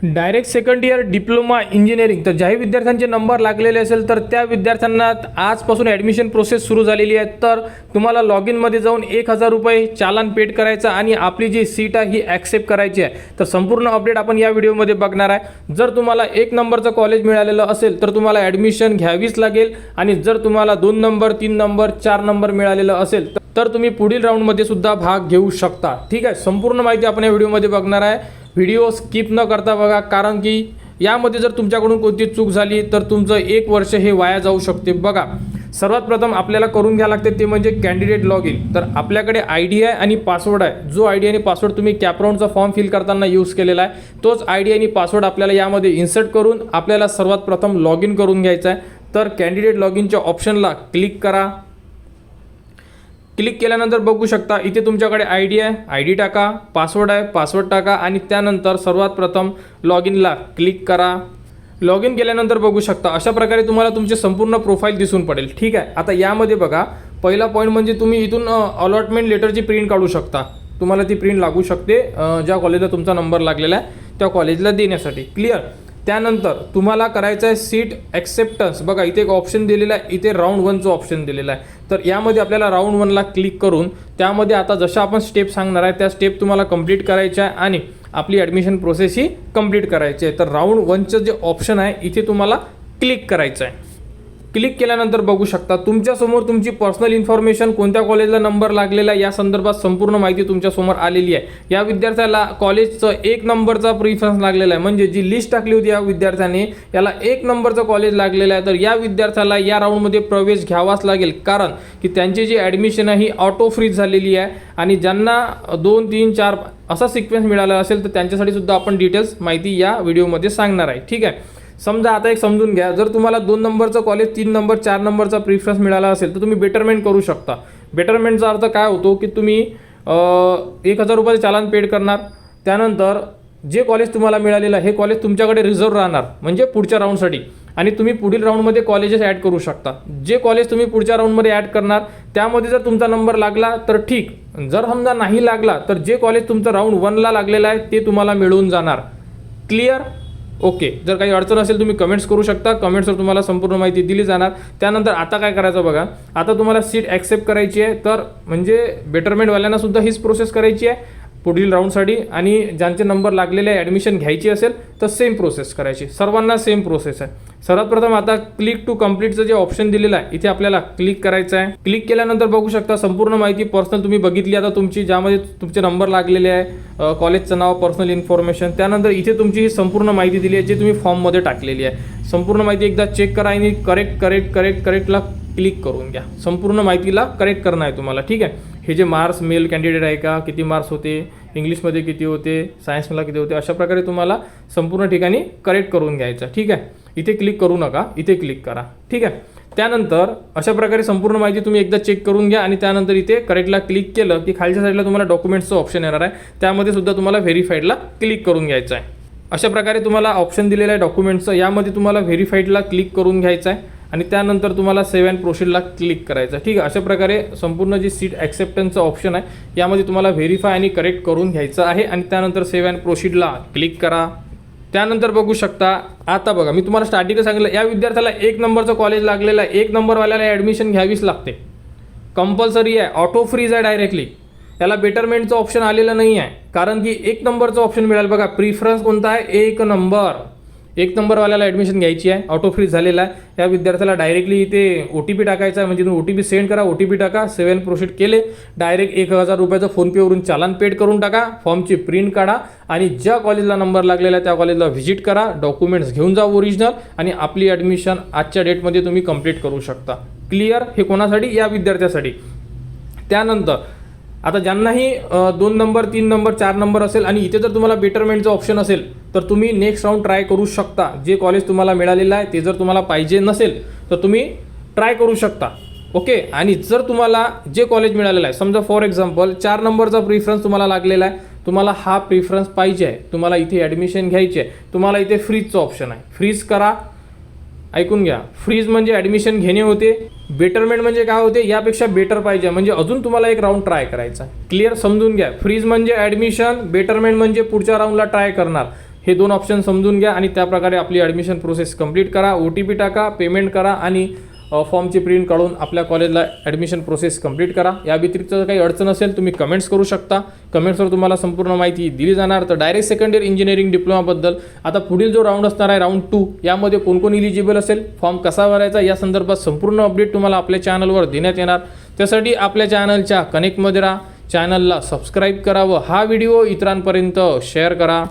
Direct second year diploma engineering, तर ज्याही विद्यार्थ्यांचे number लागलेले असेल तर त्या विद्यार्थ्यांना आजपासून ॲडमिशन प्रोसेस सुरू झालेली आहे. तर तुम्हाला लॉग इनमध्ये जाऊन 1000 रुपये चालान पेड करायचं आणि आपली जी सीट आहे ही ॲक्सेप्ट करायची आहे. तर संपूर्ण अपडेट आपण या व्हिडिओमध्ये बघणार आहे. जर तुम्हाला 1 नंबरचं कॉलेज मिळालेलं असेल तर तुम्हाला ॲडमिशन घ्यावीच लागेल, आणि जर तुम्हाला 2 नंबर 3 नंबर 4 नंबर मिळालेलं असेल तर तुम्ही पुढील राऊंडमध्ये सुद्धा भाग घेऊ शकता. ठीक आहे, संपूर्ण माहिती आपण या व्हिडिओमध्ये बघणार आहे. व्हिडिओ स्किप न करता बघा, कारण की यामध्ये जर तुमच्याकडून कोणती चूक झाली तर तुमचं 1 वर्ष हे वाया जाऊ शकते. बघा, सर्वात प्रथम आपल्याला करून घ्यावं लागते ते म्हणजे कॅन्डिडेट लॉग इन. तर आपल्याकडे ID आहे आणि पासवर्ड आहे. जो ID आणि पासवर्ड तुम्ही कॅपराऊंडचा फॉर्म फिल करताना यूज केलेला आहे, तोच ID आणि पासवर्ड आपल्याला यामध्ये इन्सर्ट करून आपल्याला सर्वात प्रथम लॉग इन करून घ्यायचा आहे. तर कॅन्डिडेट लॉग इनच्या ऑप्शनला क्लिक करा. क्लिक केल्यानंतर बघू शकता इथे तुमच्याकडे ID आहे, ID टाका, पासवर्ड आहे, पासवर्ड टाका आणि त्यानंतर सर्वात प्रथम लॉग इनला क्लिक करा. लॉग इन केल्यानंतर बघू शकता अशा प्रकारे तुम्हाला तुमचे संपूर्ण प्रोफाईल दिसून पडेल. ठीक आहे, आता यामध्ये बघा, पहिला पॉईंट म्हणजे तुम्ही इथून अलॉटमेंट लेटरची प्रिंट काढू शकता. तुम्हाला ती प्रिंट लागू शकते ज्या कॉलेजला तुमचा नंबर लागलेला आहे त्या कॉलेजला देण्यासाठी. क्लिअर. त्यानंतर तुम्हाला करायचं आहे सीट ॲक्सेप्टन्स. बघा, इथे एक ऑप्शन दिलेला आहे, इथे राऊंड 1चं ऑप्शन दिलेलं आहे. तर यामध्ये आपल्याला राऊंड 1ला क्लिक करून त्यामध्ये आता जशा आपण स्टेप सांगणार आहे त्या स्टेप तुम्हाला कंप्लीट करायच्या आहे आणि आपली ॲडमिशन प्रोसेस ही कंप्लीट करायची आहे. तर राऊंड 1चं जे ऑप्शन आहे इथे तुम्हाला क्लिक करायचं आहे. क्लिक केल्यानंतर बघू शकता तुमच्यासमोर तुमची पर्सनल इन्फॉर्मेशन, कोणत्या कॉलेजला नंबर लागलेला आहे या संदर्भात संपूर्ण माहिती तुमच्यासमोर आलेली आहे. या विद्यार्थ्याला कॉलेजचं 1 नंबरचा प्रिफरन्स लागलेला आहे, म्हणजे जी लिस्ट टाकली होती या विद्यार्थ्याने याला 1 नंबरचं कॉलेज लागलेलं आहे. तर या विद्यार्थ्याला या राऊंडमध्ये प्रवेश घ्यावाच लागेल, कारण की त्यांची जी ॲडमिशन आहे ही ऑटो फ्रीज झालेली आहे. आणि ज्यांना 2 3 4 असा सिक्वेन्स मिळाला असेल तर त्यांच्यासाठी सुद्धा आपण डिटेल्स माहिती या व्हिडिओमध्ये सांगणार आहे. ठीक आहे, समजा आता एक समजून घ्या, जर तुम्हाला 2 नंबरचं कॉलेज 3 नंबर 4 नंबरचा प्रिफरन्स मिळाला असेल तर तुम्ही बेटरमेंट करू शकता. बेटरमेंटचा अर्थ काय होतो की तुम्ही 1000 रुपयाचे चालान पेड करणार. त्यानंतर जे कॉलेज तुम्हाला मिळालेलं आहे हे कॉलेज तुमच्याकडे रिझर्व्ह राहणार, म्हणजे पुढच्या राऊंडसाठी, आणि तुम्ही पुढील राऊंडमध्ये कॉलेजेस ॲड करू शकता. जे कॉलेज तुम्ही पुढच्या राऊंडमध्ये ॲड करणार त्यामध्ये जर तुमचा नंबर लागला तर ठीक, जर समजा नाही लागला तर जे कॉलेज तुमचं राऊंड 1ला लागलेलं आहे ते तुम्हाला मिळून जाणार. क्लिअर. ओके, जर काही अडचण असेल तुम्ही कमेंट्स करू शकता, कमेंट्सवर तुम्हाला संपूर्ण माहिती दिली जाणार. त्यानंतर आता काय करायचं बघा, आता तुम्हाला सीट ॲक्सेप्ट करायची आहे. तर म्हणजे बेटरमेंटवाल्यांना सुद्धा हीच प्रोसेस करायची आहे पुढील राऊंडसाठी, आणि ज्यांचे नंबर लागलेले आहे ॲडमिशन घ्यायची असेल तर सेम प्रोसेस करायची. सर्वांना सेम प्रोसेस आहे. सर्वात प्रथम आता क्लिक टू कम्प्लीटचं जे ऑप्शन दिलेलं आहे इथे आपल्याला क्लिक करायचं आहे. क्लिक केल्यानंतर बघू शकता संपूर्ण माहिती पर्सनल तुम्ही बघितली आता तुमची, ज्यामध्ये तुमचे नंबर लागलेले आहे, कॉलेजचं नाव, पर्सनल इन्फॉर्मेशन. त्यानंतर इथे तुमची ही संपूर्ण माहिती दिली आहे जी तुम्ही फॉर्ममध्ये टाकलेली आहे. संपूर्ण माहिती एकदा चेक करा आणि करेक्टला क्लिक करून घ्या. संपूर्ण माहितीला करेक्ट करणं आहे तुम्हाला. ठीक आहे, हे जे मार्क्स, मेल कॅन्डिडेट आहे का, किती मार्क्स होते, इंग्लिशमध्ये किती होते, सायन्सला किती होते, अशा प्रकारे तुम्हाला संपूर्ण ठिकाणी करेक्ट करून घ्यायचं. ठीक आहे, इथे क्लिक करू नका, इथे क्लिक करा. ठीक आहे, त्यानंतर अशा प्रकारे संपूर्ण माहिती तुम्ही एकदा चेक करून घ्या आणि त्यानंतर इथे करेक्टला क्लिक केलं की खालच्या साईडला तुम्हाला डॉक्युमेंट्सचं ऑप्शन येणार आहे, त्यामध्ये सुद्धा तुम्हाला व्हेरीफाईडला क्लिक करून घ्यायचं आहे. अशा प्रकारे तुम्हाला ऑप्शन दिलेलं आहे डॉक्युमेंट्सचं, यामध्ये तुम्हाला व्हेरीफाईडला क्लिक करून घ्यायचं आहे आणि त्यानंतर तुम्हाला सेव्ह अँड प्रोसीडला क्लिक करायचं. ठीक आहे, अशा प्रकारे संपूर्ण जी सीट ॲक्सेप्टन्सचं ऑप्शन आहे यामध्ये तुम्हाला व्हेरीफाय आणि करेक्ट करून घ्यायचं आहे आणि त्यानंतर सेव्ह अँड प्रोसीडला क्लिक करा. त्यानंतर बघू शकता, आता बघा मी तुम्हाला स्टार्टिंगला सांगितलं या विद्यार्थ्याला 1 नंबरचं कॉलेज लागलेलं आहे, 1 नंबरवाल्याला ॲडमिशन घ्यावीच लागते, कंपल्सरी आहे, ऑटो फ्रीज आहे डायरेक्टली. याला बेटरमेंटचं ऑप्शन आलेलं नाही आहे, कारण की 1 नंबरचं ऑप्शन मिळालं. बघा, प्रिफरन्स कोणता आहे, 1 नंबर. 1 नंबरवाल्याला ॲडमिशन घ्यायची आहे, ऑटो फ्रीज झालेला आहे. या विद्यार्थ्याला डायरेक्टली इथे OTP टाकायचा आहे, म्हणजे तुम्ही OTP सेंड करा, OTP टाका, सेव्ह अँड प्रोसीड केले, डायरेक्ट 1000 रुपयाचं फोनपेवरून चालान पेड करून टाका, फॉर्मची प्रिंट काढा आणि ज्या कॉलेजला नंबर लागलेला आहे त्या कॉलेजला व्हिजिट करा, डॉक्युमेंट्स घेऊन जा ओरिजिनल, आणि आपली ॲडमिशन आजच्या डेटमध्ये तुम्ही कंप्लीट करू शकता. क्लिअर. हे कोणासाठी, या विद्यार्थ्यासाठी. त्यानंतर आता ज्यांनाही 2 नंबर 3 नंबर 4 नंबर असेल आणि इथे जर तुम्हाला बेटरमेंटचं ऑप्शन असेल तर तुम्ही नेक्स्ट राऊंड ट्राय करू शकता. जे कॉलेज तुम्हाला मिळालेलं आहे ते जर तुम्हाला पाहिजे नसेल तर तुम्ही ट्राय करू शकता. ओके, आणि जर तुम्हाला जे कॉलेज मिळालेलं आहे, समजा फॉर एक्झाम्पल 4 नंबरचा प्रिफरन्स तुम्हाला लागलेला आहे, तुम्हाला हा प्रिफरन्स पाहिजे आहे, तुम्हाला इथे ॲडमिशन घ्यायची आहे, तुम्हाला इथे फ्रीजचं ऑप्शन आहे, फ्रीज करा. ऐकून घ्या, फ्रीज म्हणजे ॲडमिशन घेणे होते, बेटरमेंट म्हणजे काय होते, यापेक्षा बेटर पाहिजे म्हणजे अजून तुम्हाला एक राऊंड ट्राय करायचा. क्लिअर, समजून घ्या. फ्रीज म्हणजे ॲडमिशन, बेटरमेंट म्हणजे पुढच्या राऊंडला ट्राय करणार. हे 2 ऑप्शन समजून घ्या आणि त्याप्रकारे आपली ॲडमिशन प्रोसेस कंप्लीट करा. OTP टाका, पेमेंट करा आणि फॉर्मची प्रिंट काढून आपल्या कॉलेजला ॲडमिशन प्रोसेस कंप्लीट करा. या व्यतिरिक्त काही अडचण असेल तुम्ही कमेंट्स करू शकता. कमेंट्सवर तुम्हाला संपूर्ण माहिती दिली जाणार. तर डायरेक्ट सेकंड इयर इंजिनिअरिंग डिप्लोमाबद्दल आता पुढील जो राऊंड असणार आहे राऊंड 2, यामध्ये कोण कोण इलिजिबल असेल, फॉर्म कसा भरायचा या संदर्भात संपूर्ण अपडेट तुम्हाला आपल्या चॅनलवर देण्यात येणार. त्यासाठी आपल्या चॅनलच्या कनेक्टमध्ये राहा, चॅनलला सबस्क्राईब करा व हा व्हिडिओ इतरांपर्यंत शेअर करा.